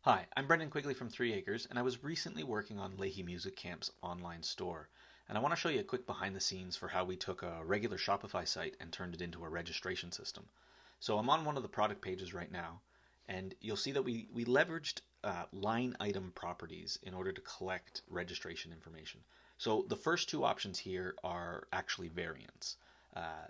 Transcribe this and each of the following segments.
Hi, I'm Brendan Quigley from 3 Acres, and I was recently working on Leahy Music Camp's online store. And I want to show you a quick behind the scenes for how we took a regular Shopify site and turned it into a registration system. So I'm on one of the product pages right now, and you'll see that we leveraged line item properties in order to collect registration information. So the first two options here are actually variants. Uh,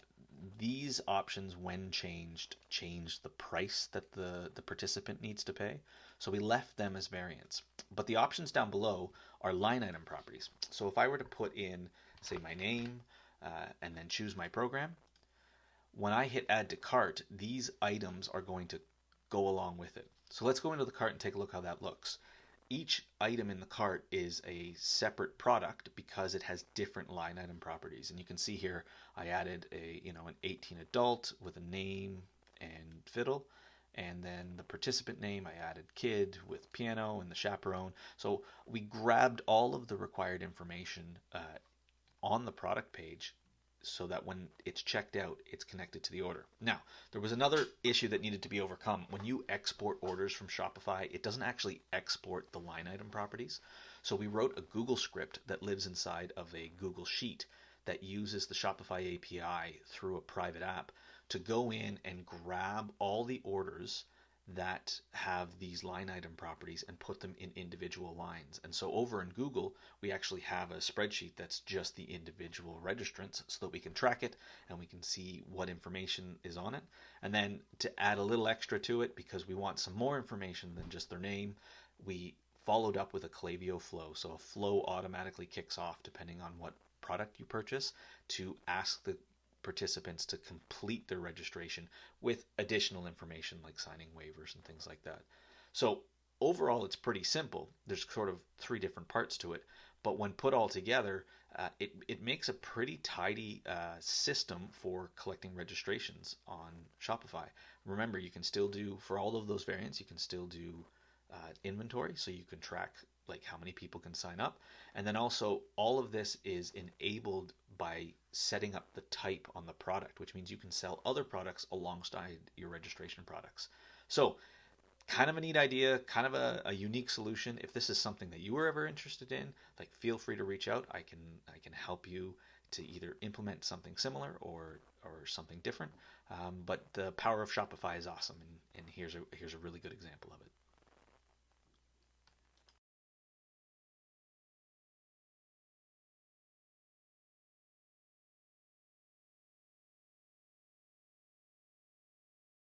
these options, when changed, change the price that the participant needs to pay. So we left them as variants. But the options down below are line item properties. So if I were to put in, say, my name and then choose my program, when I hit add to cart, these items are going to go along with it. So let's go into the cart and take a look how that looks. Each item in the cart is a separate product because it has different line item properties. And you can see here I added an 18 adult with a name and fiddle. And then the participant name, I added kid with piano and the chaperone. So we grabbed all of the required information on the product page so that when it's checked out, it's connected to the order. Now, there was another issue that needed to be overcome. When you export orders from Shopify, it doesn't actually export the line item properties. So we wrote a Google script that lives inside of a Google Sheet that uses the Shopify API through a private app to go in and grab all the orders that have these line item properties and put them in individual lines. And so over in Google, we actually have a spreadsheet that's just the individual registrants so that we can track it and we can see what information is on it. And then to add a little extra to it, because we want some more information than just their name, we followed up with a Klaviyo flow. So a flow automatically kicks off depending on what product you purchase to ask the participants to complete their registration with additional information like signing waivers and things like that. So overall, it's pretty simple. There's sort of three different parts to it, but when put all together, it makes a pretty tidy system for collecting registrations on Shopify. Remember, you can still do, for all of those variants, you can still do inventory, so you can track like how many people can sign up. And then also all of this is enabled by setting up the type on the product, which means you can sell other products alongside your registration products. So kind of a neat idea, kind of a unique solution. If this is something that you were ever interested in, like feel free to reach out. I can help you to either implement something similar or something different. But the power of Shopify is awesome, and here's a really good example of it.